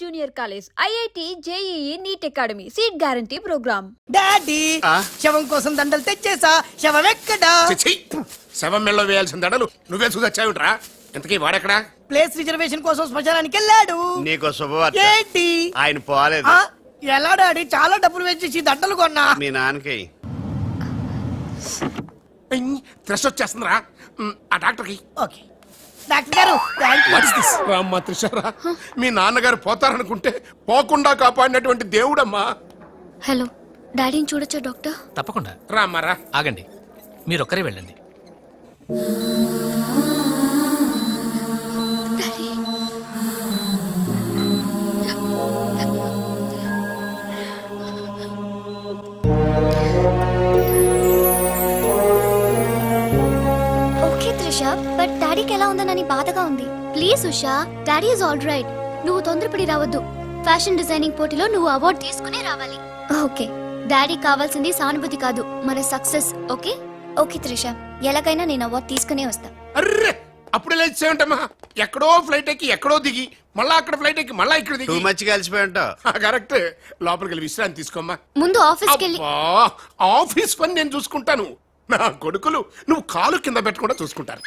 Junior college, IIT, JEE, NEET academy, seat guarantee programme. Daddy శవం కోసం దండలు తెచ్చేసా. శవం ఎక్కడా? శవం మెళ్ళలో వేయాల్సిన దండలు నువ్వే చూసొచ్చావుట్రా. ఇంతకీ వాడెక్కడా? ప్లేస్ రిజర్వేషన్ కోసం శ్మశానానికి వెళ్ళాడు. నీకో శుభవార్త. ఏంటి? ఆయన పోలేదు. ఎలా డాడీ? చాలా డబ్బులు వేసేసి దండలు కొన్నా. మీ నాన్నకి త్రెస్ వచ్చేస్తుందిరా. ఆ డాక్టర్కి. ఓకే డాక్టర్ గారు, అమ్మా త్రిషారా, మీ నాన్నగారు పోతారనుకుంటే పోకుండా కాపాడినటువంటి దేవుడమ్మా. హలో, డాడీని చూడొచ్చా డాక్టర్? తప్పకుండా రామ్మారా. ఆగండి, మీరొక్కరే వెళ్ళండి. ఓకే త్రిష, బట్ డాడీకి ఎలా ఉందనని బాధగా ఉంది. Please Usha, daddy is all right. నువ్వు తొందరపడి రావద్దు. ఫ్యాషన్ డిజైనింగ్ పోటీలో నువ్వు అవార్డు తీసుకునే రావాలి. ఓకే, డాడీ కావాల్సింది సానుభూతి కాదు, మన సక్సెస్. ఓకే ఓకే త్రిష, ఎలాగైనా నేను అవార్డు తీసుకునే వస్తా. అర్రే, అప్పుడే లేచేమంటమ్మా. ఎక్కడో ఫ్లైట్ ఎక్కి ఎక్కడో దిగి మళ్ళా అక్కడ ఫ్లైట్ ఎక్కి మళ్ళా ఇక్కడ దిగి. మంచిగా కలిసిపోయి ఉంటావు. కరెక్ట్. లోపలికి వెళ్ళి విశ్రాంతి తీసుకోమ్మా. ముందు ఆఫీస్కి వెళ్ళి. ఆఫీస్ పని నేను చూసుకుంటాను. నా కొడుకులు నువ్వు కాలు కింద పెట్టకుండా చూసుకుంటారు.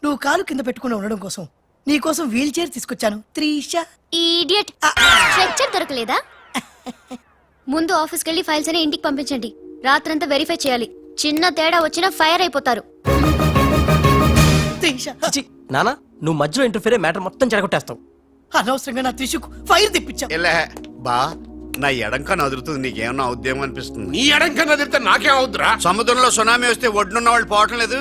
నువ్వు కాలు కింద పెట్టుకుని ఉండడం కోసం నీ కోసం వీల్ చైర్ తీసుకొచ్చాను. త్రిష ఈడియట్, స్ట్రెచ్చర్ దొరకలేదా? ముందు ఆఫీస్కి వెళ్ళి ఫైల్స్ అని ఇంటికి పంపించండి. రాత్రంతా వెరిఫై చేయాలి. చిన్న తేడా వచ్చినా ఫైర్ అయిపోతారు. త్రిష, నానా, నువ్వు మధ్యలో ఇంటర్ఫీర్ మ్యాటర్ మొత్తం చెడగొట్టేస్తావు. అనవసరంగా నా త్రిషకు ఫైర్ తెప్పించావు. ఇలా బా, నా ఎడంకా నదురుతుంది. నీకేమన్నా ఉద్యమం అనిపిస్తుంది? నీ ఎడంకన్నా తిరిగితే నాకేం అవుద్దురా? సముద్రంలో సునామీ వస్తే ఒడ్డున్న వాళ్ళు పోవటం లేదు.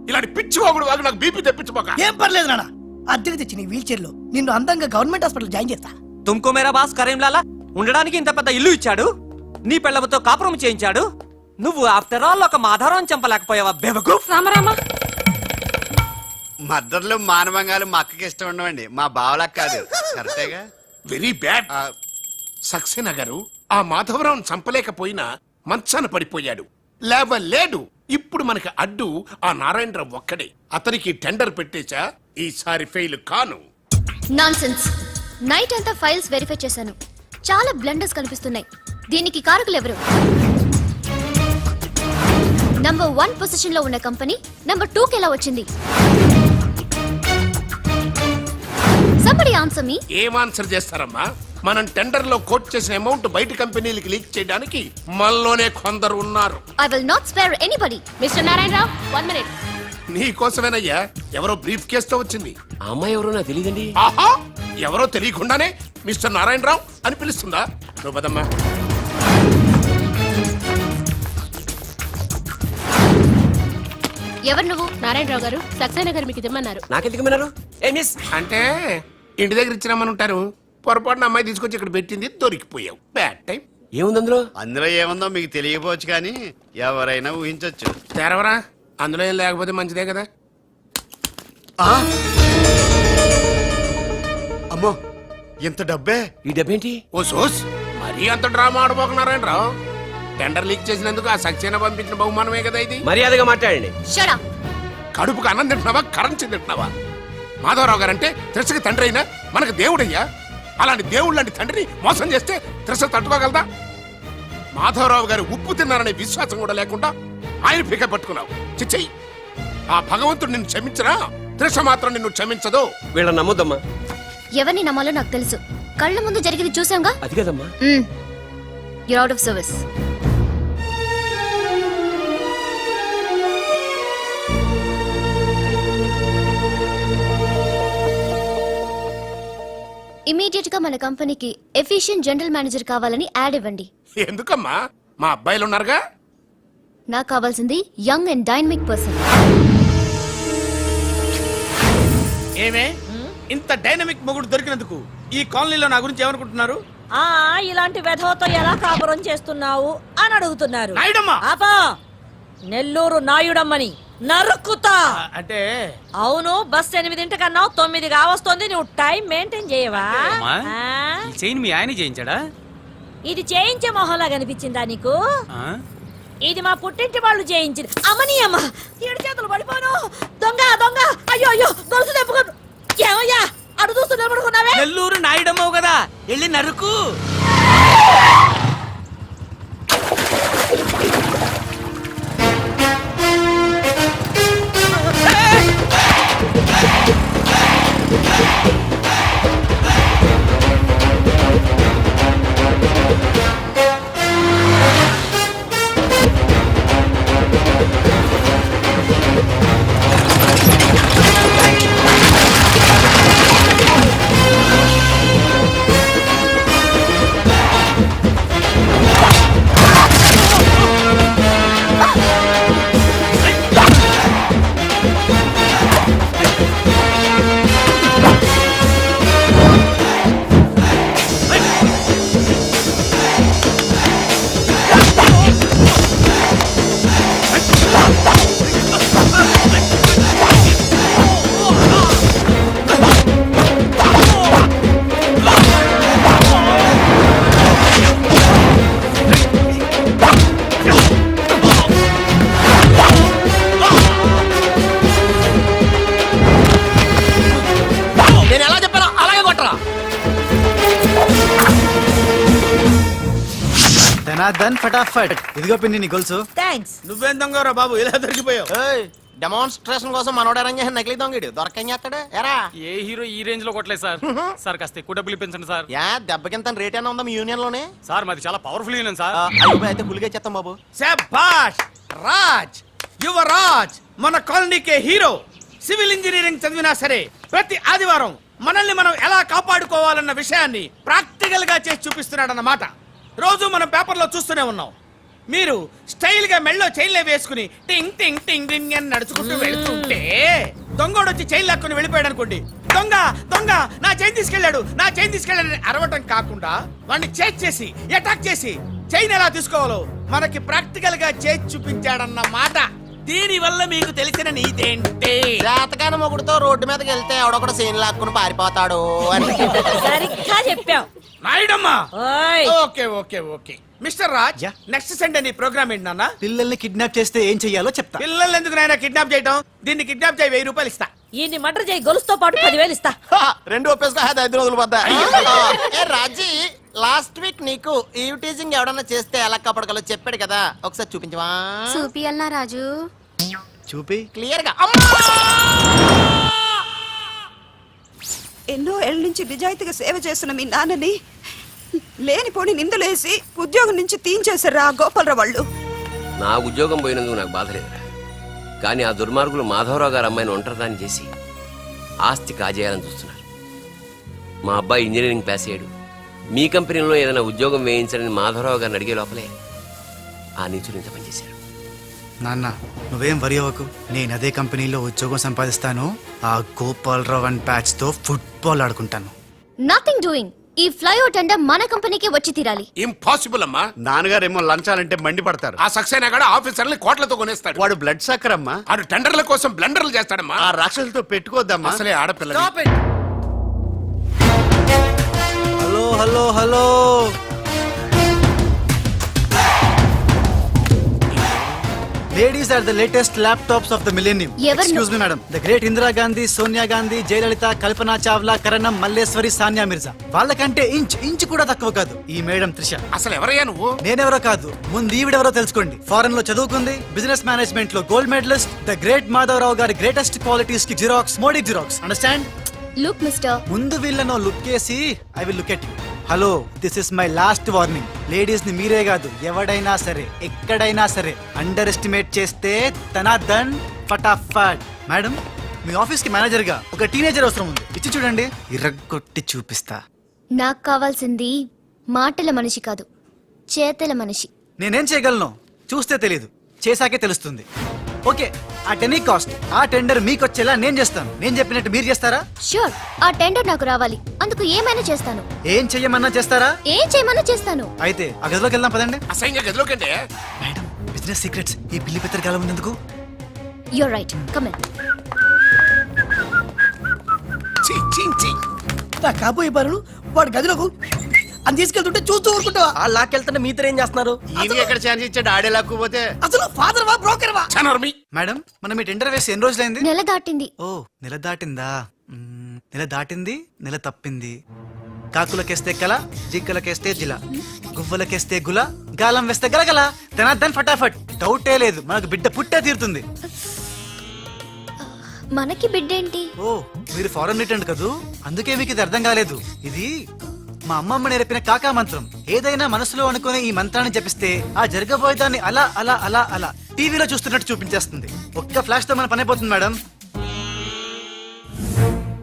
ఇలాంటి పిచ్చి వాగుడు వాగు నాకు బీపీ తెప్పించుకోక. ఏం పర్లేదు నాన్న, అద్దెకి తెచ్చి నీ వీల్ చైర్ లో నిన్ను అందంగా గవర్నమెంట్ హాస్పిటల్ జాయిన్ చేస్తా. తుమ్కో మేరా బాస్ కరీంలాలా ఉండడానికి ఇంత పెద్ద ఇల్లు ఇచ్చాడు. నీ పెళ్ళవతో కాపురం చేయించాడు. నువ్వు ఆఫ్టర్ ఆల్ ఒక మాధారం చంపలేకపోయావా బెవకు? రామరామ, మద్దర్లు మానవంగాలు మా అక్కకి ఇష్టం ఉండవండి, మా బావలకు కాదు. కరెక్టేగా? Very bad. సక్సేనా గారు ఆ మాధవరావును చంపలేకపోయినా మంచాన పడిపోయాడు, లేవలేడు. ఇప్పుడు మనకి అడ్డు ఆ నారాయణరావు ఒక్కడే. అతనికి టెండర్ పెట్టేశా. ఈసారి ఫెయిల్ కాను. నాన్సెన్స్. నైట్ అంతా ఫైల్స్ వెరిఫై చేశాను. చాలా బ్లండర్స్ కనిపిస్తున్నాయి. దీనికి కారకులు ఎవరు? నంబర్ 1 పొజిషన్ లో ఉన్న కంపెనీ నంబర్ 2 కి ఎలా వచ్చింది? Somebody answer me. ఏం ఆన్సర్ చేస్తారమ్మా? మనం టెండర్ లో కోట్ చేసిన అమౌంట్ బయట కంపెనీలకి లీక్ చేయడానికి మనలోనే కొందరు ఉన్నారు. I will not spare anybody. Mister Narayanarao, 1 minute. నీ కోసమేనయ్యా. ఎవరో బ్రీఫ్ కేసుతో వచ్చింది. ఆ అమ్మాయి ఎవరో నాకు తెలియదండి. ఆహా, ఎవరో తెలియకుండానే మిస్టర్ నారాయణరావు అని పిలుస్తుందా? నువ్వు పదమ్మా. ఎవరు నువ్వు? నారాయణరావు గారు, సక్సేనా గారు మీకు ఇమ్మన్నారు. నాకెందుకు విన్నారు? ఏ మిస్, అంటే ఇంటి దగ్గర ఇచ్చినామని ఉంటారు. పొరపాటున అమ్మాయి తీసుకొచ్చి ఇక్కడ పెట్టింది, దొరికిపోయావు. Bad time. ఏముంది అందులో? అందులో ఏముందో మీకు తెలియకపోవచ్చు, కానీ ఎవరైనా ఊహించొచ్చు. తెరవరా, అందులో ఏం లేకపోతే మంచిదే కదా. అమ్మో, ఇంత డబ్బే? ఈ డబ్బేంటి? ఓ సోస్, మరీ అంత డ్రామా ఆడబోకున్నారాయణరావు. టెండర్ లీక్ చేసినందుకు ఆ సక్సేనా పంపించిన బహుమానమే కదా ఇది. మర్యాదగా మాట్లాడండి. Shut up. కడుపుకు అన్నం తింటున్నావా, కరెన్సీ తింటున్నావా? మాధవరావు గారంటే త్రిషకి తండ్రి అయినా మనకు దేవుడయ్యా. అలాంటి దేవుడు లాంటి తండ్రిని మోసం చేస్తే త్రిష తట్టుకోగలదా? మాధవరావు గారు ఉప్పు తిన్నారనే విశ్వాసం కూడా లేకుండా ఆయన పీక పట్టుకున్నావు. చిచ్చయ్యి, ఆ భగవంతుడు నిన్ను క్షమించరా? త్రిష మాత్రం నిన్ను క్షమించదు. వీళ్ళని నమ్మొద్దమ్మా. ఎవరిని నమ్మాలో నాకు తెలుసు. కళ్ళ ముందు జరిగింది చూసాంగా. అది కదమ్మా. You're out of service. Immediate గా మన కంపెనీకి ఎఫిషియెంట్ జనరల్ మేనేజర్ కావాలని యాడ్ ఇవ్వండి. ఎందుకమ్మా? మా అబ్బాయిలు ఉన్నారుగా. నాకు కావాల్సింది యంగ్ అండ్ డైనమిక్ పర్సన్. ఏమే ఇంత డైనమిక్ మొగుడు దొరికినందుకు ఈ కాలనీలో నా గురించి ఏమనుకుంటున్నారు? ఇలాంటి వెధవతో ఎలా కాపురం చేస్తున్నావు అని అడుగుతున్నారు. ఆపా, నెల్లూరు నాయుడమ్మని నరుక్కుతా. అంటే అవును, బస్ 8:00 9 కావస్తోంది. నువ్వు టైం మెయింటైన్ చేయవా? మీ ఆయన చేయించాడా? ఇది చేయించే మొహంలా కనిపించిందా నీకు? ఇది మా పుట్టింటి వాళ్ళు చేయించింది. అమ్మని అమ్మ, 7 చేతులు పడిపోను. దొంగ దొంగ, అయ్యో అయ్యో, గొలుసు తెప్పుకోను. ఏమయ్యా, అడుగు నెల్లూరు నాయుడమ్మవు కదా వెళ్ళి నరుకు. నేను ఎలా చెప్పానో అలాగే కొట్టరా. ధనాధన్ ఫటాఫట్. ఇదిగో పిన్ని నీ గొలుసు. థ్యాంక్స్. నువ్వేం దొంగరా బాబు ఇలా దొరికిపోయావు? డెమాన్స్ట్రేషన్ కోసం మనోడు అరేంజ్ చేసిన నకిలీ దొంగడు దొరకని చేస్తాడు ఎరా. ఏ హీరో ఈ రేంజ్ లో కొట్టలేదు సార్. సార్ కాస్త ఎక్కువ డబ్బులు ఇప్పించండి సార్. యా దెబ్బకింత రేట్ అయినా ఉందా మీ యూనియన్ లోనే? సార్ మాది చాలా పవర్ఫుల్ యూనియన్ సార్. అయితే గులిగా చేస్తాం బాబు. శభాష్ రాజ్, యువరాజ్, మన కాలనీకే హీరో. సివిల్ ఇంజనీరింగ్ చదివినా సరే ప్రతి ఆదివారం మనల్ని మనం ఎలా కాపాడుకోవాలన్న విషయాన్ని ప్రాక్టికల్ గా చేసి చూపిస్తున్నాడన్నమాట. రోజు మనం పేపర్లో చూస్తూనే ఉన్నాం. మీరు స్టైల్ గా మెళ్ళో చైన్లే వేసుకుని టింగ్ టింగ్ టింగ్ టింగ్ అని నడుచుకుంటూ వెళ్తుంటే దొంగోడు వచ్చి చైన్ లాక్కుని వెళ్ళిపోయాడు అనుకోండి. దొంగ దొంగ నా చైన్ తీసుకెళ్ళాడు, నా చైన్ తీసుకెళ్ళాడని అరవటం కాకుండా వాడిని చేజ్ చేసి అటాక్ చేసి చైన్ ఎలా తీసుకోవాలో మనకి ప్రాక్టికల్ గా చేసి చూపించాడన్న మాట. దీని వల్ల మీకు తెలిసిన నీతేంటి? జాతకాన మొగుడుతో రోడ్డు మీదకి వెళ్తే ఎవడొకడు సీన్ లాక్కుని పారిపోతాడు అని. సరిగ్గా చెప్పావు. నాయుడమ్మా. ఓయ్. Okay okay okay mister Raj, next Sunday నీ ప్రోగ్రామ్ ఏంటి నాన్న? పిల్లల్ని కిడ్నాప్ చేస్తే ఏం చెయ్యాలో చెప్తా. పిల్లల్ని ఎందుకు నాయన కిడ్నాప్ చేయటం? దీన్ని కిడ్నాప్ చేయి, 1000 రూపాయలు ఇస్తా. ఈయన్ని మటర్ చేయి, గొలుసుతో పాటు 10,000 ఇస్తా. రెండు ఒప్పేసుకో 5 రోజులు పడ్డా. ఏ రాజీ, లాస్ట్ వీక్ నీకు ఈ టీజింగ్ ఎవడన్నా చేస్తే ఎలా కాపాడగలో చెప్పాడు కదా, ఒకసారి చూపించవా? చూపియల్నా రాజు? చూపి. క్లియర్ గా. ఎన్నో ఏళ్ళ నుంచి నిజాయితీగా సేవ చేస్తున్న మీ నాన్నని లేనిపోని నిందలేసి ఉద్యోగం నుంచి తీయించేశారు ఆ గోపాలరావు వాళ్ళు. నా ఉద్యోగం పోయినందుకు నాకు బాధ లేదురా, కానీ ఆ దుర్మార్గులు మాధవరావు గారు అమ్మాయిని ఒంటరిదాన్ని చేసి ఆస్తి కాజేయాలని చూస్తున్నారు. మా అబ్బాయి ఇంజనీరింగ్ పాస్ అయ్యాడు, మీ కంపెనీలో ఏదైనా ఉద్యోగం వేయించాలని మాధవరావు గారిని అడిగే లోపలే ఆ నీచులు ఇంత పనిచేశారు. నాన్న నువ్వేం వరి అవ్వకు, నేను అదే కంపెనీలో ఉద్యోగం సంపాదిస్తాను. ఆ గోపాలరావు అండ్ ప్యాచ్ తో ఫుట్బాల్ ఆడుకుంటాను. Nothing doing. ఈ ఫ్లైఓవర్ టెండర్ మన కంపెనీకి వచ్చి తీరాలి. ఇంపాసిబుల్ అమ్మా. నాన్నగారేమో లంచాలంటే మండిపడతారు. ఆ సక్సేనా కూడా ఆఫీసర్ని కోట్లతో కొనేస్తాడు. వాడు బ్లడ్ సక్కర్ అమ్మా. ఆడు టెండర్ల కోసం బ్లండర్లు చేస్తాడమ్మా. ఆ రాక్షసులతో పెట్టుకోద్దమ్మా. అసలే ఆడపిల్ల. Hello hello hello, ladies are the latest laptops of the millennium. ఎవరు? Excuse me madam. The great Indira Gandhi, Sonia Gandhi, Jayalalithaa, Kalpana Chawla, Karnam, Malleswari, Sania Mirza. వాళ్ళకంటే ఇంచ్ కూడా తక్కువ కాదు ఈ మేడం త్రిష. అసలు ఎవరయ్యా నువ్వు? నేనెవరో కాదు, ముందు ఈవిడెవరో తెలుసుకోండి. ఫారెన్ లో చదువుకుంది, బిజినెస్ మేనేజ్మెంట్ లో gold medalist. The great Madhavarao గారి గ్రేటెస్ట్ క్వాలిటీస్ కి జిరాక్స్, మోడీ జిరాక్స్. అండర్స్టాండ్? లుక్ మిస్టర్, ముందు వీళ్ళను లుక్ చేసి I will look at you. Hello, this is my last warning. Ladies ని మీరే కాదు, ఎవడైనా సరే ఎక్కడైనా సరే అండర్ ఎస్టిమేట్ చేస్తే ధనాధన్ ఫటాఫట్. మేడం, మీ ఆఫీస్ కి మేనేజర్ గా ఒక టీనేజర్ అవసరం ఉంది. ఇచ్చి చూడండి, ఇరగొట్టి చూపిస్తా. నాకు కావాల్సింది మాటల మనిషి కాదు, చేతల మనిషి. నేనేం చేయగలను చూస్తే తెలీదు, చేశాకే తెలుస్తుంది. ఓకే, ఆ టెనీ కాస్ట్, ఆ టెండర్ మీకు వచ్చేలా నేను చేస్తాను. నేను చెప్పినట్టు మీరు చేస్తారా? షూర్, ఆ టెండర్ నాకు రావాలి. అందుకు ఏమైనా చేస్తాను. ఏం చెయ్యమన్నా చేస్తారా? ఏం చేయమన్నా చేస్తాను. అయితే ఆ గదిలోకి వెళ్దాం పదండి. అసహ్యంగా గదిలోకంటే మేడం, బిజినెస్ సీక్రెట్స్ ఈ పిల్లి పెద్దరు కాలం ఉన్నందుకు. You're right, come in. నా కాబోయే బారులు వాడు గదిలోకు అని తీసుకెళ్తుంటే చూస్తూ ఊరుకుంటావా? ఆ లాక్కెళ్తుంటే మీతో ఏం చేస్తున్నారు? ఈయన ఎక్కడ ఛాన్స్ ఇచ్చాడు? ఆడే లాక్కుపోతే. అసలు ఫాదర్ వా బ్రోకర్ వా? చనర్మి. మేడం, మనం మీ టెండర్ వేసి ఎన్ని రోజులైంది? నెల దాటింది. ఓ, నెల దాటిందా? నెల దాటింది నెల తప్పింది. కాకులకేస్తే కల, జింకలకేస్తే జిల, గువ్వలకేస్తే గుల, గాలం వేస్తే గలగల, ధనార్దన్ ఫటాఫట్. డౌటే లేదు, మనకు బిడ్డ పుట్టే తీరుతుంది. మనకి బిడ్డేంటి? ఓ, మీరు ఫారెన్ రిటర్న్ కదూ, అందుకే మీకు ఇది అర్థం కాలేదు. ఇది మా అమ్మమ్మ నేర్పిన కాకా మంత్రం. ఏదైనా మనసులో అనుకునే ఈ మంత్రాన్ని జపిస్తే ఆ జరగబోయేదాన్ని అలా అలా అలా అలా టీవీలో చూస్తున్నట్టు చూపించేస్తుంది. ఒక్క ఫ్లాష్ తో మన పని అయిపోతుంది మేడం.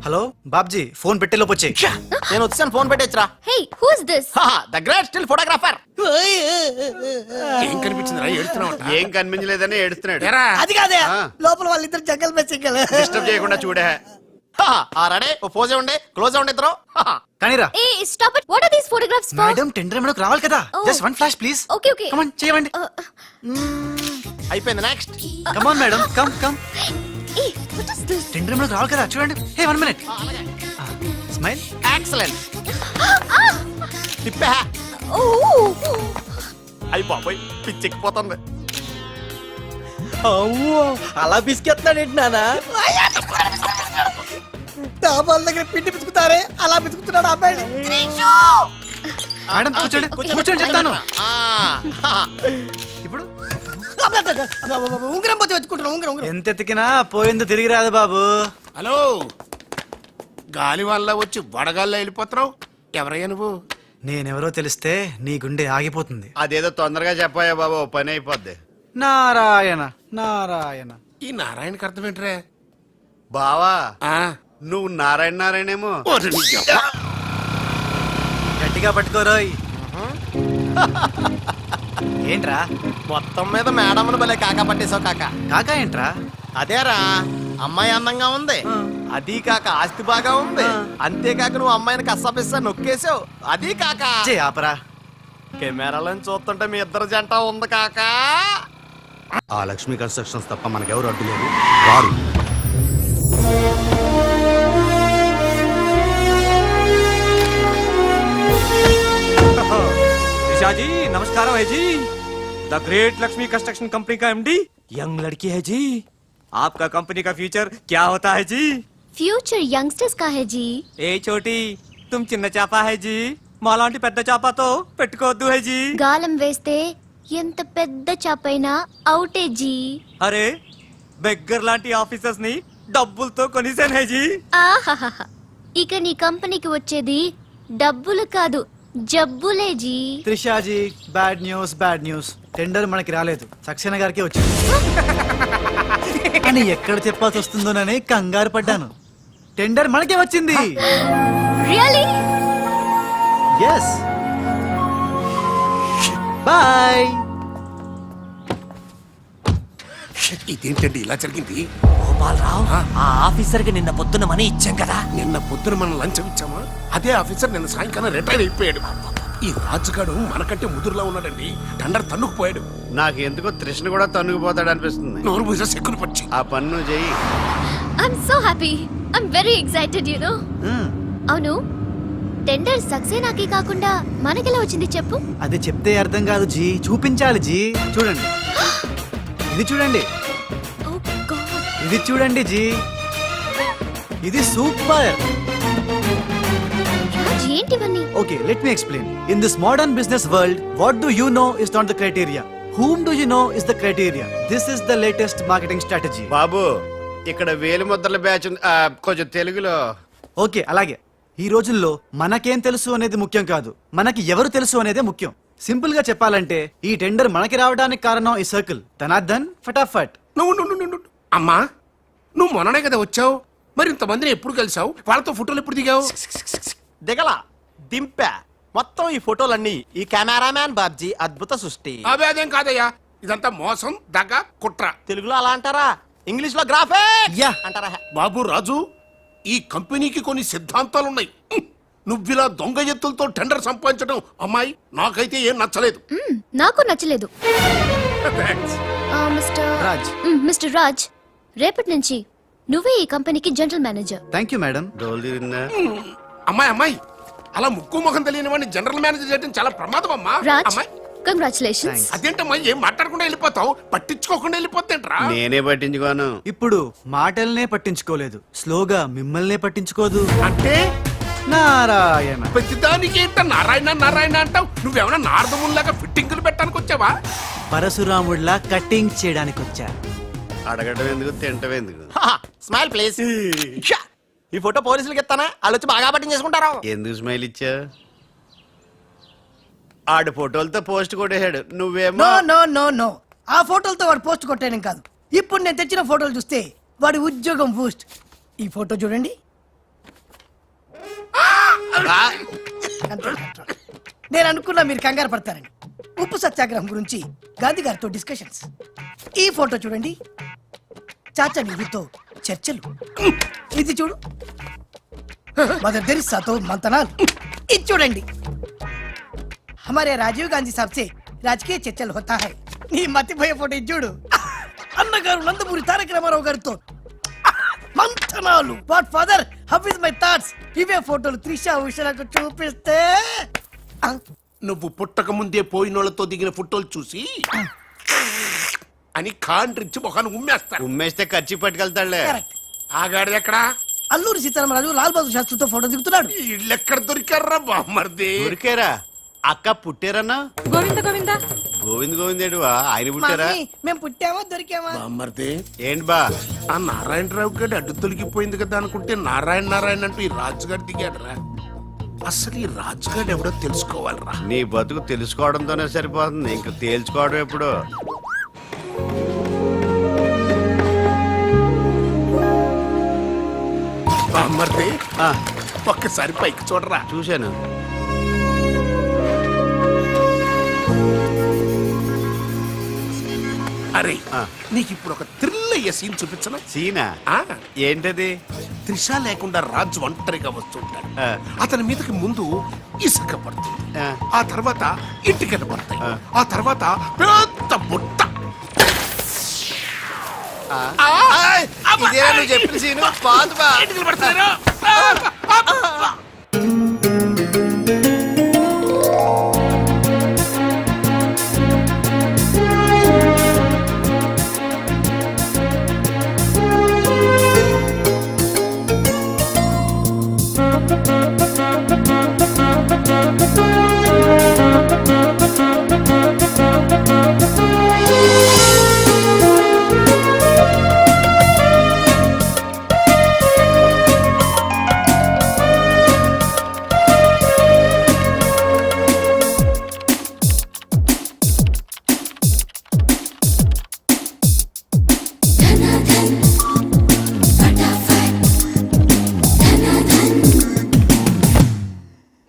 హలో బాబ్జీ, ఫోన్ పెట్టేలోపు వచ్చేయ్. నేను వచ్చాను, ఫోన్ పెట్టేచ్చరా. Hey, who is this? The great still photographer. ఏం కనిపించిందిరా ఏడుతున్నావు? ఏం కనిపించలేదని ఏడుస్తున్నాడు. అది కాదే ఆ. లోపల వాళ్ళిద్దరు జంగల్ మెస్సింగల్. డిస్టర్బ్ చేయకుండా చూడే. రెడీ, ఓ పోజే ఉండే, క్లోజ్ ఉండే ఇద్దరు. కానీరా ఏ stop it. What are these photographs for? Madam, tender మనకు రావాలి కదా. Oh. Just one flash please. Okay okay. Come on, చేయండి. అయిపోయింది, next. Come on madam, come come. ఏ వాట్ ఇస్ దిస్? టెండర్ మనకు రావాలి కదా, చూడండి. Hey, 1 minute. స్మైల్. ఎక్సలెంట్. తిప్పా. ఓ అయిపోయి పిచ్చెక్కిపోతుంది. అలా బిస్కెత్తాడేంటి నానా? డాబాల దగ్గర పిండి పిసుకుతారే అలా పిసుకుతున్నాడు అబ్బాయి. మేడం కూర్చోండి, కూర్చోండి చెప్తాను. ఇప్పుడు ఉంగరం పోతే వెతుకుంటున్నా. ఉంగరం ఎంత ఎతికినా పోయింది తిరిగి రాదు బాబు. హలో, గాలి వల్ల వచ్చి వడగాల్లో వెళ్ళిపోతున్నావు. ఎవరయ్యా నువ్వు? నేనెవరో తెలిస్తే నీ గుండె ఆగిపోతుంది. అదేదో తొందరగా చెప్పాయా బాబు, ఓ పని అయిపోద్ది. నారాయణ నారాయణ. ఈ నారాయణకి అర్థం ఏంట్రా? బావా, ఆ, నువ్వు నారాయణ నారాయణేమో. ఓరి నీ యవ్వ. గట్టిగా పట్టుకోరోయ్. ఏంట్రా మొత్తం మీద మేడంను భలే కాకా పట్టేశావు కాకా. కాకా ఏంట్రా? అదేరా, అమ్మాయి అందంగా ఉంది, అది కాక ఆస్తి బాగా ఉంది, అంతేకాక నువ్వు అమ్మాయిని కష్టపిస్తా నొక్కేసావు, అది కాక చే ఆపరా. కెమెరాలను చూస్తుంటే మీ ఇద్దరు జంట ఉంది కాక. ఆ లక్ష్మీ కన్స్ట్రక్షన్స్ తప్ప మనకెవరు అడ్డు లేరు, రారు. निशा जी नमस्कार है जी. The great Lakshmi construction company का एमडी यंग लड़की है जी. आपका कंपनी का फ्यूचर क्या होता है जी? ఫ్యూచర్ యంగ్స్టర్స్ కా హై జీ. ఏ చోटी तुम చిన్న చాప है जी, మాలాంటి పెద్ద చాపతో పెట్టుకోవద్దు है जी. గాలం వేస్తే ఎంత పెద్ద చాపైనా అవుటే జీ. అరే బెగ్గర్ లాంటి ఆఫీసర్స్ ని డబ్బులతో కొనిసాను है जी. ఆహాహా, ఇక నీ కంపెనీకి వచ్చేది డబ్బులు కాదు జబ్బులే ji. Trisha ji, bad news. Tender మనకి రాలేదు, సక్సేనా గారికి వచ్చింది అని ఎక్కడ చెప్పాల్సి వస్తుందోనని కంగారు పడ్డాను. టెండర్ మనకే వచ్చింది. రియల్లీ? ఎస్. బాయ్. ఇదేంటండి ఇలా జరిగింది? గోపాలరావు, ఆ ఆఫీసర్ కి నిన్న పొద్దున మనీ ఇచ్చాం కదా. నిన్న పొద్దున మనం లంచం ఇచ్చామా? అదే ఆఫీసర్ నిన్న సాయంకాలం రిటైర్ అయిపోయాడు. ఈ రాజుగాడు మనకంటే ముదురులా ఉన్నాడండి. టండర్ తన్నుకుపోయాడు. నాకు ఎందుకో తృష్ణ కూడా తన్నుకుపోతాడు అనిపిస్తుంది. నోరు పూజ సెక్కులు పచ్చి. ఆ పన్ను చెయ్యి. I'm so happy. I'm very excited you know. అవును, టెండర్ సక్సేనాకి కాకుండా మనకెలా వచ్చింది చెప్పు? అది చెప్తే అర్థం కాదు జీ, చూపించాలి జీ. చూడండి, ఇది చూడండి, ఓ గాడ్, ఇది చూడండి జీ, ఇది సూపర్. రాజ్ ఏంటివన్నీ? Okay, let me explain. In this modern business world, what do you know is not the criteria. Whom do you know is the criteria. This is the latest marketing strategy. బాబు, ఇక్కడ వేలు ముద్రల batch ఉంది. కొంచెం తెలుగులో. Okay, అలాగే. ఈ రోజుల్లో మనకేం తెలుసు అనేది ముఖ్యం కాదు, మనకి ఎవరు తెలుసు అనేదే ముఖ్యం. సింపుల్ గా చెప్పాలంటే ఈ టెండర్ మనకి రావడానికి కారణం ఈ సర్కిల్. ధనార్దన్ ఫటాఫట్. నువ్వు అమ్మా, నువ్వు మొన్ననే కదా వచ్చావు. మరి ఇంతమందిని ఎప్పుడు కలిసావు? వాళ్ళతో ఫోటోలు ఎప్పుడు దిగావు? దిగల, దింపా. మొత్తం ఈ ఫోటోలన్నీ ఈ కెమెరామ్యాన్ బాబ్జీ అద్భుత సృష్టి. అవే అదేం కాదయ్యా, ఇదంతా మోసం, దగ్గ, కుట్ర. తెలుగులో అలా అంటారా, ఇంగ్లీష్ లో గ్రాఫే యా. అంటారా? బాబు రాజు, ఈ కంపెనీకి కొన్ని సిద్ధాంతాలున్నాయి. నువ్విలా దొంగ ఎత్తులతో టెండర్ సంపాదించడం అమ్మాయి నాకైతే ఏం నచ్చలేదు. నాకు నచ్చలేదు. Thanks. రాజ్. మిస్టర్ రాజ్, రేపటి నుంచి నువ్వే ఈ కంపెనీకి general manager. Thank you madam. డోలు తిరిగిందా? అమ్మాయి అలా ముక్కు ముఖం తెలియని వాడిని జనరల్ మేనేజర్ చేయడం చాలా ప్రమాదం అమ్మా. రాజ్, అమ్మాయి కంగ్రాచులేషన్స్. అదేంటమ్మా ఏం మాట్లాడకుండా వెళ్ళిపోతావు, పట్టించుకోకుండా వెళ్ళిపోతేంట్రా? నేనే పట్టించుకోను. ఇప్పుడు మాటల్నే పట్టించుకోలేదు, స్లోగా మిమ్మల్నే పట్టించుకోదు. అంటే నారాయణ. ప్రతిదానికి ఏంట నారాయణ నారాయణ అంటావు? నువ్వేమన్నా నారదముల్లాగా ఫిట్టింగులు పెట్టడానికి వచ్చావా? పరశురాముడిలా కటింగ్ చేయడానికి వచ్చా. అడగటం ఎందుకు, తింటం ఎందుకు? Smile please. ఈ ఫోటో పోలీసులకి ఇస్తానా? వాళ్ళు వచ్చి బాగా పట్టింగ్ చేసుకుంటారు. ఎందుకు స్మైల్ ఇచ్చా? ఆడు ఫోటోలతో పోస్ట్ కొట్టేశాడు, నువ్వేమో నో నో నో నో, ఆ ఫోటోలతో వాడు పోస్ట్ కొట్టేయడం కాదు. ఇప్పుడు నేను తెచ్చిన ఫోటోలు చూస్తే వాడి ఉద్యోగం బూస్ట్. ఈ ఫోటో చూడండి. నేను అనుకున్నా మీరు కంగారు పడతారని. ఉప్పు సత్యాగ్రహం గురించి గాంధీ గారితో డిస్కషన్స్. ఈ ఫోటో చూడండి, చాచా నెహ్రూతో చర్చలు. ఇది చూడు, మదర్ తెరిసాతో మంతనాలు. ఇది చూడండి, हमारे राजीव गांधी साहब से राजकीय चर्चल होता है. నీ మతిపోయే ఫోటో ఇది చూడు, అన్నగారు నందమూరి తారక రామారావు గారితో మంతనాలు. What father, how is my thoughts? ఇవే ఫోటోలు త్రిషా ఉషలకు చూపిస్తే నువ్వు పుట్టక ముందే పోయినోళ్లతో దిగిన ఫోటోలు చూసి అని కాండ్రించి మొహాన్ని ఉమ్మేస్తాను. ఉమ్మేస్తే ఖర్చు పట్టుకెళ్తాడులే. కరెక్ట్. ఆగాడు ఎక్కడా? అల్లూరి సీతారామరాజు లాల్ బహదూర్ శాస్త్రితో ఫోటో దిగుతున్నాడు. ఇళ్ళెక్కడ దొరికారా బామ్మర్ది? దొరికారా? అక్క పుట్టారన్నా? గోవింద గోవింద గోవింద్ గోవిందేడువా? ఆయన పుట్టారా? మమ్మీ, మేము పుట్టామా దొరికామా? బామ్మర్ది, ఏంటి బా? ఆ నారాయణరావు గారి అడ్డు తొలగిపోయింది కదా అనుకుంటే నారాయణ నారాయణ అంటూ ఈ రాజుగారు దిగాడురా. అసలు ఈ రాజుగారు ఎవడో తెలుసుకోవాలరా. నీ బతుకు తెలుసుకోవడంతోనే సరిపోతుంది, ఇంక తేల్చుకోవడం ఎప్పుడు? బామ్మర్ది, ఆ, ఒక్కసారి పైకి చూడరా. చూశాను. అరే, ఆ. నీకు ఇప్పుడు ఒక థ్రిల్ అయ్యే సీన్ చూపించనా? సీనా? ఆ, ఏంటది? త్రిష లేకుండా రాజు ఒంటరిగా వస్తుంటాడు. ఆ. అతని మీదకి ముందు ఇసుక పడుతుంది, ఆ. ఆ తర్వాత ఇటుకలు పడతాయి, ఆ. ఆ తర్వాత పెద్ద బుట్ట. ఇదేనా నువ్వు చెప్పిన సీను? పాదు బా. ఇటుకలు పడతారు.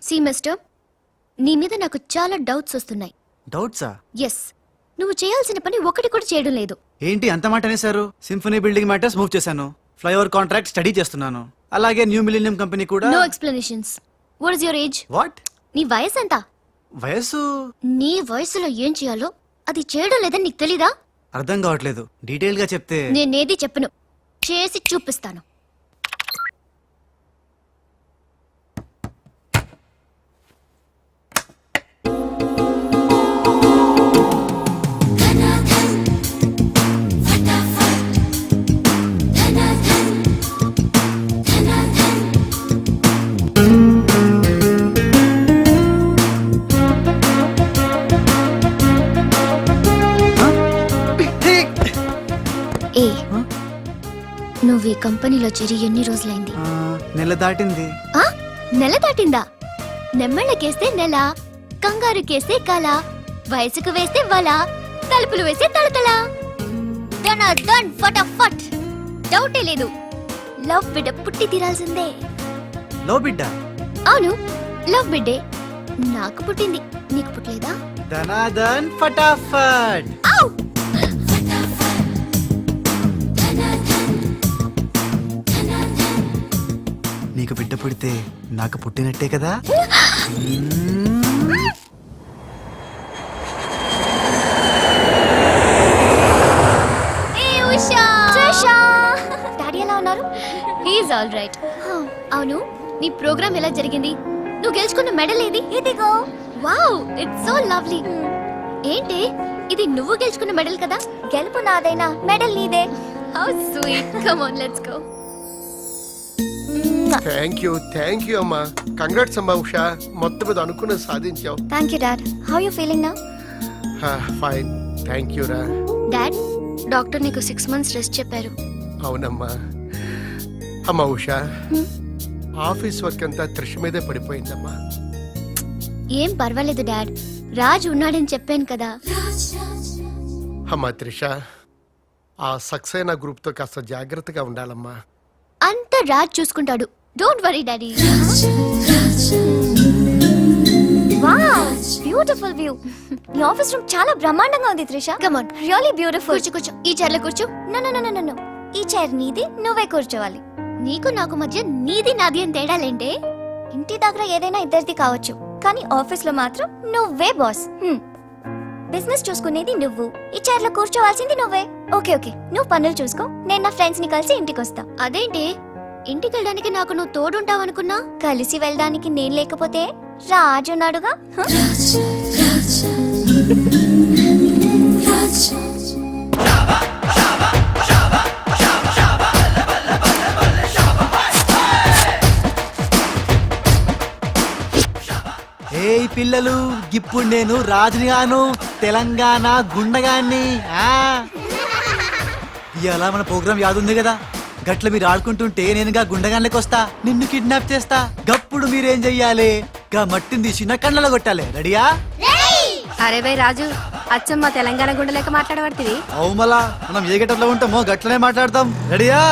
సి మిస్టర్, నీ మీద నాకు చాలా డౌట్స్ వస్తున్నాయి. డౌట్సా? ఎస్, నువ్వు చేయాల్సిన పని ఒకటి కూడా చేయడం లేదు. ఏంటి అంత మాట అనేసారు? సింఫనీ బిల్డింగ్ మ్యాటర్స్ మూవ్ చేశాను, ఫ్లైఓవర్ కాంట్రాక్ట్ స్టడీ చేస్తున్నాను, అలాగే న్యూ మిలీనియం కంపెనీ కూడా. No explanations. What is your age? What? నీ వయసు ఎంత? వయసు? నీ వయసులో ఏం చేయాలో అది చేయడం లేదని నీకు తెలీదా? అర్థం కావట్లేదు, డీటెయిల్ గా చెప్తే. నేనేది చెప్పను, చేసి చూపిస్తాను. ఏ, నువ్వు ఈ కంపెనీలో చేరి ఎన్ని రోజులైంది? నెల దాటింది. ఆ? నెల దాటిందా? నెమ్మళ్ళకేస్తే నెల, కంగారుకేస్తే కల, వయసుకు వేస్తే వల, తలుపులు వేస్తే తలతల. డన్ ఫటాఫట్. డౌటే లేదు, లవ్ బిడ్డ పుట్టి తీరాల్సిందే. లో బిడ్డ? అవును, లవ్ బిడ్డే. నాకు పుట్టింది, నీకు పుట్టలేదా? ధనాధన్ ఫటాఫట్. ఔ! నీకు బిడ్డ పుడితే నాకు పుట్టినట్టే కదా. ఏ ఉషా! ట్రిషా! డాడీ ఎలా ఉన్నారు? He's all right. అవును, నీ ప్రోగ్రామ్ ఎలా జరిగింది? నువ్వు గెలుచుకున్న మెడల్ ఏది? ఇదిగో. Wow, it's so lovely. ఏంటి ఇది నువ్వు గెలుచుకున్న మెడల్ కదా? గెలుపు నాదైనా మెడల్ నీదే. How sweet. Come on let's go. Thank you అమ్మా. కంగ్రాట్స్ అమ్మా ఉషా, మొత్తం మీద అనుకున్నది సాధించావు. Thank you dad. How you feeling now? Fine, thank you రా. డాడ్, డాక్టర్ నీకు 6 months రెస్ట్ చెప్పారు. అవునమ్మా. అమ్మా ఉషా, ఆఫీస్ వర్క్ అంతా త్రిష మీదే పడిపోయిందమ్మా. ఏం పర్వాలేదు డాడ్, రాజ్ ఉన్నాడని చెప్పాను కదా. అమ్మా త్రిష, ఆ సక్సేనా గ్రూప్ తో కాస్త జాగ్రత్తగా ఉండాలమ్మా. అంత రాజ్ చూసుకుంటాడు. Don't worry daddy. Wow, beautiful view. నీ ఆఫీస్ రూమ్ చాలా బ్రహ్మాండంగా ఉంది Trisha. Come on, really beautiful. కూర్చో, ఈ చైర్లో కూర్చో. నో, ఈ చైర్ నీది, నువ్వే కూర్చోవాలి. నీకు నాకు మధ్య నీది నాది అని తేడాలేంటే? ఇంటి దగ్గర ఏదైనా ఇద్దరిది కావచ్చు, కానీ ఆఫీస్ లో మాత్రం నువ్వే బాస్. బిజినెస్ చూసుకునేది నువ్వు, ఈ చైర్ లో కూర్చోవాల్సింది నువ్వే. ఓకే, నువ్వు పనులు చూసుకో, నేను నా ఫ్రెండ్స్ ని కలిసి ఇంటికి వస్తా. అదేంటి, ఇంటికి వెళ్ళడానికి నాకు నువ్వు తోడుంటావు అనుకున్నా? కలిసి వెళ్ళడానికి నేను లేకపోతే రాజు ఉన్నాడుగా. ఏయ్ పిల్లలు, ఇప్పుడు నేను రాజుని గాను, తెలంగాణ గుండగాన్ని. ఇలా మన ప్రోగ్రామ్ యాదుంది కదా, గట్ల మీరు ఆడుకుంటుంటే నేనుగా గుండగాన్లకి వస్తా, నిన్ను కిడ్నాప్ చేస్తా. గప్పుడు మీరేం చెయ్యాలి? గా మట్టిని తీసి నా కళ్ళలో కొట్టాలి. రెడీయా? అరే బై రాజు, అచ్చమ్మ తెలంగాణ గుండెలేక మాట్లాడబడుతుంది. అవు మళ్ళా మనం ఏ గట్టలో ఉంటామో గట్లనే మాట్లాడతాం. రెడీయా?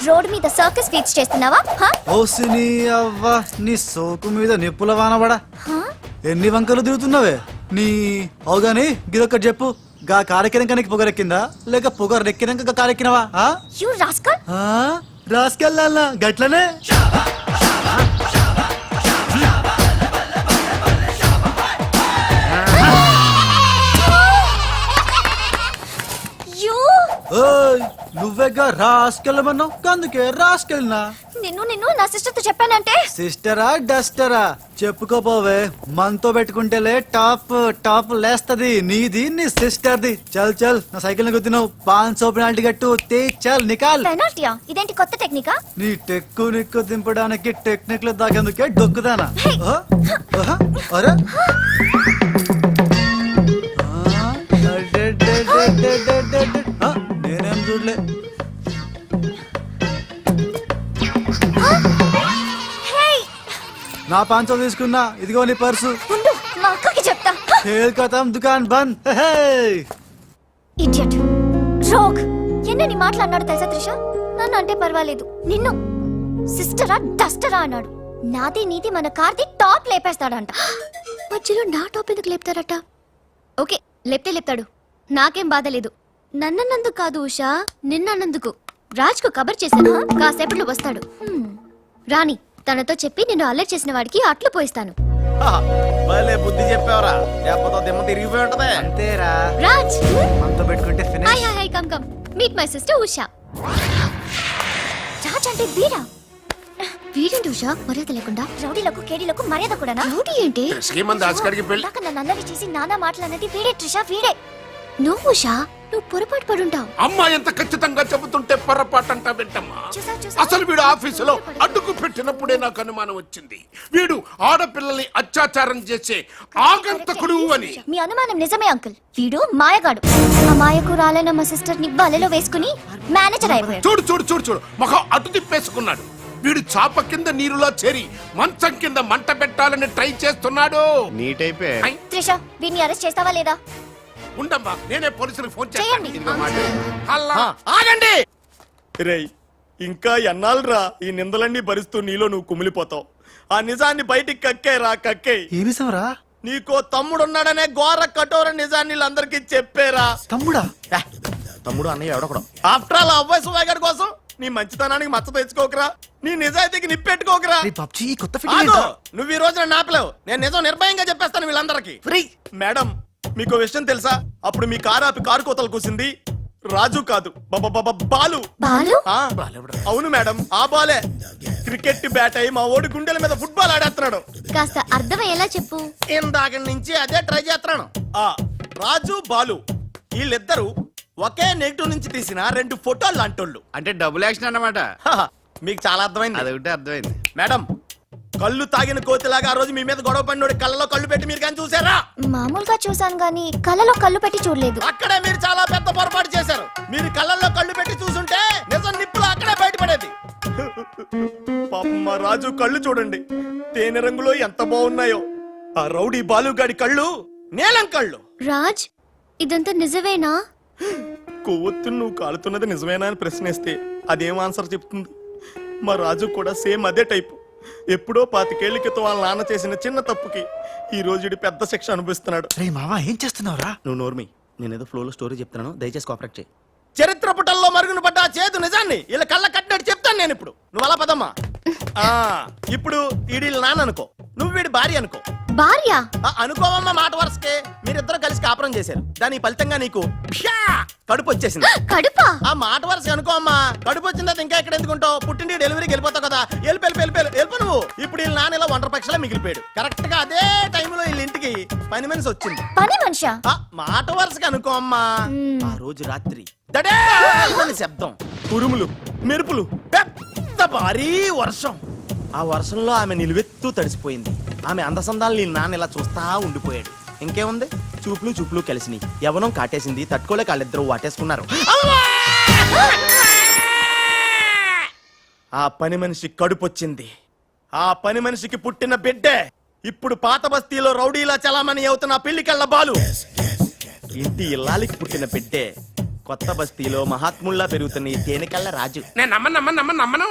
రోడ్ మీద సర్కస్ ఫీట్స్ చేస్తున్నావా? ఓసిని అవ్వ, నీ సోకు మీద నిప్పుల వానబడా. ఎన్ని వంకలు తిరుగుతున్నావే నీ. అవుగాని గిదొక్కటి చెప్పు, గా కారెక్కినాక నీకు పొగరెక్కిందా, లేక పొగరెక్కినాక కారెక్కినవా? You rascal. రాసుకెళ్ళాలా గట్లనే. నువ్వేగా రాసుకెళ్ళమన్నావు, అందుకే రాసుకెళ్ళినా. నిన్ను నా సిస్టర్ తో చెప్పానంటే. సిస్టరా డస్టరా చెప్పుకోపోవే, మనతో పెట్టుకుంటేలే టాప్ లేస్తది నీది, నీ సిస్టర్ది. చల్ నా సైకిల్ గుద్దినావు, 500 పెనాల్టీ కట్టు. చల్ నికాల్. పెనాల్టీయా? ఇదేంటి కొత్త టెక్నికా? నీ నిక్కు దింపడానికి టెక్నిక్ లో దాగేందుకే డొక్కుదానా? అరే నేనేం చూడలే. నా 500 తీసుకున్నా, ఇదిగో నీ పర్సు. ఉండు, మా అక్కకి చెప్తా. ఖేల్ ఖతం, దుకాన్ బంద్. Idiot, rogue. ఎన్నని మాటలు అన్నాడు తెలుసా త్రిష? నన్ను అంటే పర్వాలేదు, నిన్ను సిస్టరా డస్టరా అన్నాడు. నాది నీది మన కార్ది టాప్ లేపేస్తాడంట. మధ్యలో నా టాప్ ఎందుకు లేపుతారట? ఓకే, లేపుతాడు, నాకేం బాధ లేదు. నన్నందుకు కాదు ఉషా, నిన్నందుకు. రాజ్కు కబర్ చేశాను, కాసేపట్లో వస్తాడు. రాణి, తనతో చెప్పి నిన్ను అల్లరి చేసిన వాడికి అట్లు పోయిస్తాను. బుద్ధి చెప్పావరా, లేకపోతే దిమ్మ తిరిగిపోయి ఉంటదే. అంతేరా రాజ్. మనతో పెట్టుకుంటే finish. Hi, come meet my sister Usha. Raj అంటే వీరా? వీరేంటి ఉషా మర్యాద లేకుండా? రౌడీలకు కేడీలకు మర్యాద కూడా. రౌడీ ఏంటి? నన్ను అల్లరి చేసి నానా మాటలన్నది వీడే త్రిష, వీడే. నువ్వు ఉషా, నువ్వు పొరపాటు పడుంటావు. అమ్మా ఎంత ఖచ్చితంగా చెబుతుంటే పొరపాటు అంటా వింటమ్మా. అసలు వీడు ఆఫీసులో అడ్డుకు పెట్టినప్పుడే నాకు అనుమానం వచ్చింది, వీడు ఆడపిల్లల్ని అత్యాచారం చేసే ఆగంతకుడు అని. మీ అనుమానం నిజమే అంకుల్. వీడు మాయగాడు. ఆ మాయకు రాలైన మా సిస్టర్ ని బలలో వేసుకుని మేనేజర్ అయిపోయాడు. చూడు మొహం అటు తిప్పేసుకున్నాడు. వీడు చాప కింద నీరులో చేరి మంచం కింద మంట పెట్టాలని ట్రై చేస్తున్నాడు. త్రిష, వీడిని అరెస్ట్ చేస్తావా లేదా? ఉండమ్మా, నేనే పోలీసులకు ఫోన్ చేయండి. ఆగండి రేయ్, ఇంకా ఎన్నాళ్ళరా ఈ నిందలన్నీ భరిస్తూ నీలో నువ్వు కుమిలిపోతావు. ఆ నిజాన్ని బయటికి కక్కే. ఏ నిజంరా? నీకో తమ్ముడున్నాడనే ఘోర కఠోర నిజాన్ని వీళ్ళందరికీ చెప్పేరా. తమ్ముడా? తమ్ముడు అన్నయ్య ఎవడొకడు ఆఫ్టర్ ఆల్ అవ్వాయి సుబాయ్ గారి కోసం నీ మంచితనానికి మచ్చ తెచ్చుకోకరా, నీ నిజాయితీకి నిప్పెట్టుకోకరా. పబ్జి కొత్త ఆగు! నువ్వు ఈ రోజు నన్ను ఆపలేవు. నేను నిజం నిర్భయంగా చెప్పేస్తాను వీళ్ళందరికీ. ఫ్రీ. మేడం మీకు విషయం తెలుసా? అప్పుడు మీ కారు ఆపి కారు కోతలు కూసింది రాజు కాదు, బాలు. బాలు ఆ, అవును మేడం, ఆ బాలే క్రికెట్ బ్యాట్ అయి మా ఓడి గుండెల మీద ఫుట్బాల్ ఆడేస్తున్నాడు. కాస్త అర్థమయ్యేలా చెప్పు. ఇందాక నుంచి అదే ట్రై చేస్తున్నాను. ఆ రాజు బాలు వీళ్ళిద్దరూ ఒకే నెగిటివ్ నుంచి తీసిన 2 ఫోటోలు లాంటోళ్ళు. అంటే డబుల్ యాక్షన్ అన్నమాట. మీకు చాలా అర్థమైంది. అదొకటి అర్థమైంది. మేడం కళ్ళు తాగిన కోతిలాగా ఆ రోజు మీ మీద గొడవ పడినోడి కళ్ళలో కళ్ళు పెట్టి మీరు కానీ చూసారా? మామూలుగా చూసాను గానీ కళ్ళలో కళ్ళు పెట్టి చూడలేదు. అక్కడే మీరు చాలా పెద్ద పొరపాటు చేశారు. మీరు కళ్ళల్లో కళ్ళు పెట్టి చూసుంటే నిజం నిప్పులు అక్కడే బయటపడేది. పాపం మా రాజు కళ్ళు చూడండి, తేనె రంగులో ఎంత బాగున్నాయో. ఆ రౌడీ బాలుగాడి కళ్ళు నీలం కళ్ళు. రాజ్, ఇదంతా నిజమేనా? కొవ్వొత్తు నువ్వు కాలుతున్నది నిజమేనా అని ప్రశ్నిస్తే అదేం ఆన్సర్ చెప్తుంది? మా రాజు కూడా సేమ్ అదే టైపు. ఎప్పుడో 25 ఏళ్ల క్రితం వాళ్ళ నాన్న చేసిన చిన్న తప్పుకి ఈ రోజు ఈడు పెద్ద శిక్ష అనుభవిస్తున్నాడు. రే మావా ఏం చేస్తున్నావురా? నువ్వు నోర్మి, నేనేదో ఫ్లోలో స్టోరీ చెప్తున్నాను, దయచేసి కోఆపరేట్ చేయి. చరిత్ర పుటల్లో మరుగున పడ్డ ఆ చేతు నిజాన్ని ఇలా కళ్ళ కట్టినట్టు చెప్తాను నేను ఇప్పుడు. నువ్వు అలా పదమ్మా. ఇప్పుడు ఈడి నాన్న అనుకో, నువ్వు వీడి భార్య అనుకో. భార్య? అనుకోవమ్మా, మాట వరుసకే మీరిద్దరు కలిసి కాపురం చేశారు. దాని ఫలితంగా నీకు కడుపు వచ్చేసింది. కడుపా? ఆ మాట వరుస అనుకో అమ్మా. కడుపు వచ్చిన తర్వాత ఇంకా ఎక్కడ ఎందుకుంటావు? పుట్టింటి డెలివరీకి వెళ్ళిపోతావు కదా. వెళ్ళిపో నువ్వు. ఇప్పుడు వీళ్ళ నాన్న ఇలా 100 పక్షలా మిగిలిపోయాడు. కరెక్ట్ గా అదే టైంలో వీళ్ళ ఇంటికి పని మనిషి వచ్చింది. పని మనిషా? మాట వరుసగా అనుకో అమ్మా. ఆ రోజు రాత్రి దడే శబ్దం, ఉరుములు, మెరుపులు, పెద్ద భారీ వర్షం. ఆ వర్షంలో ఆమె నిలువెత్తు తడిసిపోయింది. ఆమె అందసందాలు నీ నాన్న ఇలా చూస్తా ఉండిపోయాడు. ఇంకేముంది, చూపులు కలిసినాయి. యవనం కాటేసింది, తట్టుకోలేక వాళ్ళిద్దరూ వాటేసుకున్నారు. ఆ పని మనిషి కడుపొచ్చింది. ఆ పని మనిషికి పుట్టిన బిడ్డే ఇప్పుడు పాత బస్తీలో రౌడీలా చలామణి అవుతున్న పెళ్లికెళ్ళ బాలు. ఇంటి ఇల్లాలికి పుట్టిన బిడ్డే కొత్త బస్తీలో మహాత్ముల్లా పెరుగుతున్న ఈ తేనెకళ్ళ రాజు. నేను నమ్మను.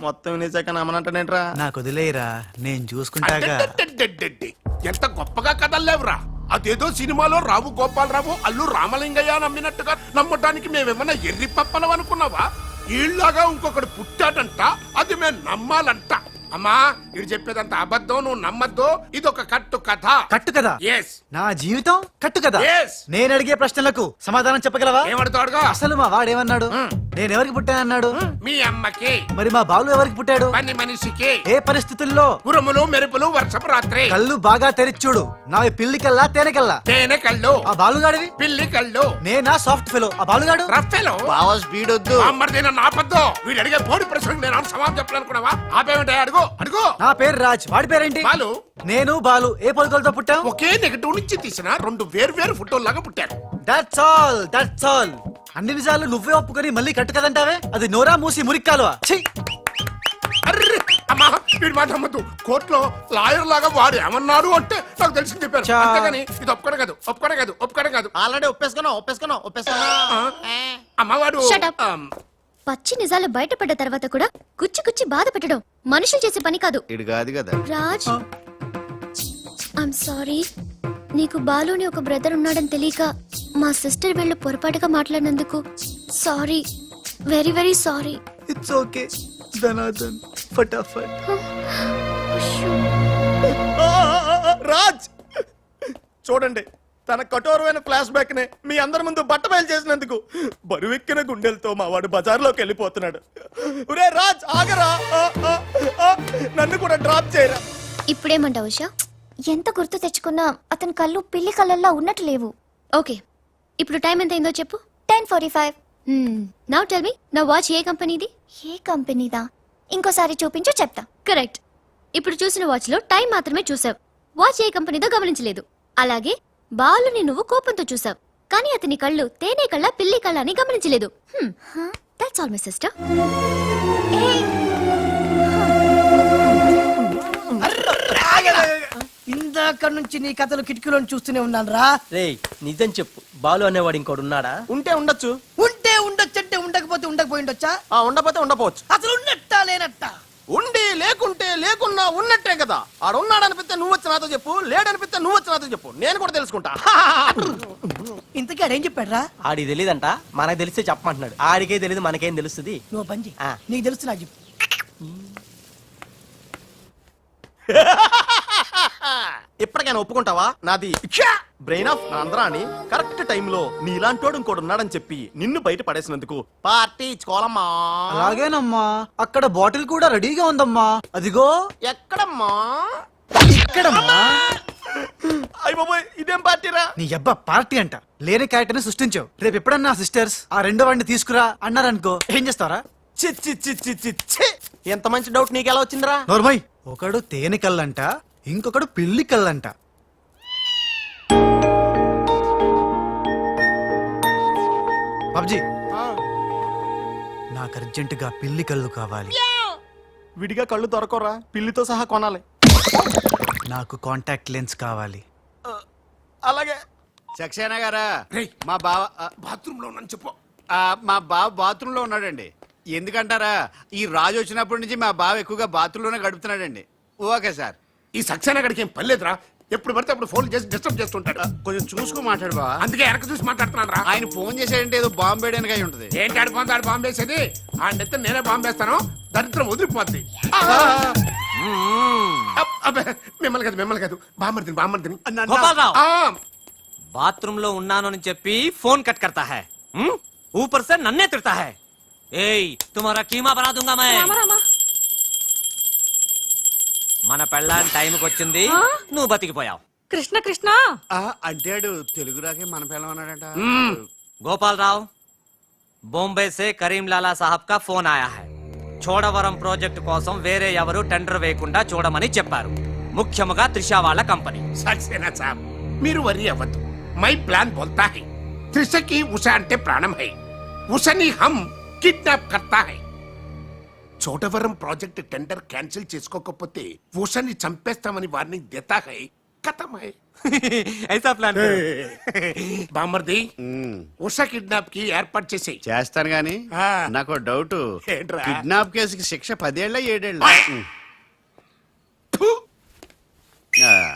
మొత్తం వినేశాక నమ్మనంటేనేట్రా? నాకు వదిలేయరా, నేను చూసుకుంటాగా. అడ్డడ్డడ్డడ్డడ్డి. ఎంత గొప్పగా కథలు లేవురా. అదేదో సినిమాలో రావు గోపాలరావు అల్లు రామలింగయ్య నమ్మినట్టుగా నమ్మటానికి మేమేమన్నా ఎర్రి పప్పలం అనుకున్నావా? ఈళ్ళగా ఇంకొకడు పుట్టాడంట, అది మేము నమ్మాలంట. అమ్మా, ఇది చెప్పేదంత అబద్ధం, నువ్వు నమ్మద్దు. ఇది ఒక కట్టు కథ. కట్టు కదా? ఎస్. నా జీవితం కట్టు కదా? Yes. నేను అడిగే ప్రశ్నలకు సమాధానం చెప్పగలవా? ఏమడుతాడుగా? అసలు మా వాడేమన్నాడు? నేను ఎవరికి పుట్టానన్నాడు? మీ అమ్మకి. మరి మా బాలు ఎవరికి పుట్టాడు? పని మనిషికి. ఏ పరిస్థితుల్లో? ఉరుములు మెరుపులు వర్షపు రాత్రి. కళ్ళు బాగా తెరిచూడు. నావి పిల్లి కల్లా తేనె కల్లా? తేనె కళ్ళు. ఆ బాలుగాడివి? పిల్లి కళ్ళు. నేనా సాఫ్ట్ ఫెలో, ఆ బాలుగాడు రఫెలో. బావా స్పీడ్ వద్దు. అమ్మర్దైనా నాపద్దు. వీడు అడిగే బోడి ప్రశ్నకు నేను సమాధానం చెప్పాలనుకున్నావా? ఆపేమిటే? అడుగు. నా పేరు రాజ్, వాడి పేరేంటి? బాలు. నేను బాలు ఏ పొలకలతో పుట్టాం? ఒకే నెగటివ్ నుంచి తీసిన 2 వేరు ఫోటోల్లాగా పుట్టారు. That's all. అన్ని నిజాలు నువ్వే ఒప్పుకొని మళ్ళీ కట్టు కదంటావే? అది నోరా మూసి మురిక్కాలువా? అర్రే అమ్మా, వీడి మాట నమ్మద్దు. కోర్టులో లాయర్ లాగా వాడు ఏమన్నాడు అంటే నాకు తెలిసి చెప్పారు. చా. అంతేగాని ఇది ఒప్పుకోవడం కాదు. ఆల్రెడీ ఒప్పేసుకున్నావు. అమ్మవాడు Shut up. పచ్చి నిజాలు బయటపడ్డ తర్వాత కూడా గుచ్చి బాధ పెట్టడం మనుషులు చేసే పని కాదు. ఇడు కాదు కదా. Raj, I'm sorry. నీకు బాలుని ఒక బ్రదర్ ఉన్నాడని తెలియక మా సిస్టర్ వీళ్ళు పొరపాటుగా మాట్లాడినందుకు sorry, very very sorry. It's okay ధనాధన్ ఫటాఫట్. రాజ్ చూడండి, తన కఠోరమైన ఫ్లాష్ బ్యాక్ నే మీ అందరి ముందు బట్టబయలు చేసినందుకు బరువెక్కిన గుండెలతో మా వాడు బజార్లోకి వెళ్ళిపోతున్నాడు. ఒరే రాజ్, ఆగరా, నన్ను కూడా డ్రాప్ చేయరా. ఇప్పుడేమంటావు ఉషా? ఎంత గుర్తు తెచ్చుకున్నా అతని కళ్ళు పిల్లి కళ్ళల్లా ఉన్నట్టు లేవు. ఓకే, ఇప్పుడు టైం ఎంత అయిందో చెప్పు. 10:45. నౌ టెల్ మీ, నా వాచ్ ఏ కంపెనీది? ఏ కంపెనీదా? ఇంకోసారి చూపించు చెప్తా. కరెక్ట్. ఇప్పుడు చూసిన వాచ్ లో టైం మాత్రమే చూసావు, వాచ్ ఏ కంపెనీదో గమనించలేదు. అలాగే బాలుని నువ్వు కోపంతో చూసావు, కానీ అతని కళ్ళు తేనె కళ్ళ పిల్లి కళ్ళ అని గమనించలేదు. That's all my sister. ఇందాక నుంచి నీ కథలు కిటికీలో చూస్తూనే ఉన్నాను రా. రేయ్, నిజం చెప్పు, బాలు అనేవాడు ఇంకోడు ఉన్నాడా? ఉంటే ఉండొచ్చు. ఉంటే ఉండొచ్చంటే ఉండకపోతే ఉండకపోయిండొచ్చా? ఉండపోతే ఉండపోవచ్చు. అసలు ఉన్నట్టా లేనట్టా? ఉండి లేకుంటే లేకున్నా ఉన్నట్టే కదా. ఆడున్నాడనిపిస్తే నువ్వు వచ్చి నాతో చెప్పు, లేడనిపిస్తే నువ్వు వచ్చి నాతో చెప్పు, నేను కూడా తెలుసుకుంటా. ఇంతకీ గారు ఏం చెప్పాడురా? ఆడికి తెలియదంట, మనకు తెలిస్తే చెప్పమంటున్నాడు. ఆడికే తెలియదు, మనకేం తెలుస్తుంది? నువ్వు పని చెయ్యి. ఆ. నీకు తెలుసు నాకు చెప్పు. ఇప్పటికైనా ఒప్పుకుంటావా? నాది బ్రెయిన్ ఆఫ్ ఆంధ్రా అని కరెక్ట్ టైంలో నీలాంటోడు ఇంకోటి ఉన్నాడని చెప్పి నిన్ను బయట పడేసినందుకు పార్టీ ఇచ్చుకోవాలమ్మా. అలాగేనమ్మా, అక్కడ బాటిల్ కూడా రెడీగా ఉందమ్మా. అదిగో ఎక్కడమ్మా? ఇక్కడమ్మా. అయ్య బాబోయ్, ఇదేం పార్టీరా? నీ అబ్బా పార్టీ అంట. లేని క్యారెక్టర్ సృష్టించావు. రేపు ఎప్పుడన్నా సిస్టర్స్ ఆ రెండో వాడిని తీసుకురా అన్నారనుకో, ఏం చేస్తారా? చి చి చి చి చి చి. ఎంత మంచి డౌట్ నీకు ఎలా వచ్చిందిరా? నోర్మయ్, ఒకడు తేనె కళ్ళంట, ఇంకొకడు పిల్లి కళ్ళంట. బాబ్జీ, నాకు అర్జెంటుగా పిల్లి కళ్ళు కావాలి. విడిగా కళ్ళు దొరకరా, పిల్లితో సహా కొనాలి. నాకు కాంటాక్ట్ లెన్స్ కావాలి. అలాగే. సక్సేనా గారా, రేయ్. మా బావ బాత్రూమ్ లో ఉన్నాను చెప్పు. మా బావ బాత్రూమ్ లో ఉన్నాడండి. ఎందుకంటారా, ఈ రాజు వచ్చినప్పటి నుంచి మా బావ ఎక్కువగా బాత్రూమ్ లోనే గడుపుతున్నాడండి. Okay sir. ఈ సక్సేనా గడికి ఏం పర్లేదురా, ఎప్పుడు పడితే అప్పుడు ఫోన్ చేసి డిస్టర్బ్ చేస్తుంటాడు. కొంచెం చూసుకో మాట్లాడు బావ. అందుకే వెనక చూసి మాట్లాడుతున్నాను రా. ఆయన ఫోన్ చేసాడంటే ఏదో బాంబు వేయడానికి అయి ఉంటది. ఏంటి ఆడిపోతాడు బాంబు వేసేది? ఆ నెత్త నేనే బాంబు వేస్తాను, దరిద్రం వదిలిపోద్ది. మిమ్మల్ని కాదు బామ్మర్దిని. గోపాలరావు, ఆ, బాత్రూమ్ లో ఉన్నాను అని చెప్పి ఫోన్ కట్ करता है, ऊपर से नन्हे तिरता है. ఏయ్, తుమారా కీమా బనా दूंगा मैं. మన పెళ్ళాన్ టైంకి వచ్చింది, నువ్వు బతికిపోయావు. కృష్ణ కృష్ణ అంటాడు తెలుగు రాకే మన పిల్ల ఉన్నాడంట. గోపాలరావు, బొంబే సే కరీం లాలా సాహబ్ కా ఫోన్ ఆయా హై. చోడవరం ప్రాజెక్టు కోసం వేరే ఎవరు టెండర్ వేయకుండా చూడమని చెప్పారు, ముఖ్యముగా త్రిషా వాళ్ళ కంపెనీ. సక్సేనా సాబ్, మీరు వరి అవ్వద్దు. మై ప్లాన్ బోల్తా హై, త్రిషకి ఉషా అంటే ప్రాణం హై, ఉషని హమ్ కిడ్నాప్ కర్తా హై. చోటవరం ప్రాజెక్ట్ టెండర్ క్యాన్సిల్ చేసుకోకపోతే ఉషని చంపేస్తామని వార్నింగ్ దేతా హై. ఖతం హై. ఐసా ప్లాన్. బామర్ది, ఉష కిడ్నాప్ కి ఏర్పాటు చేసి చేస్తాను గాని ఆ. నాకు డౌట్. ఏంట్రా? కిడ్నాప్ కేసుకి శిక్ష 10 ఏళ్ళ 7 ఏళ్ళ?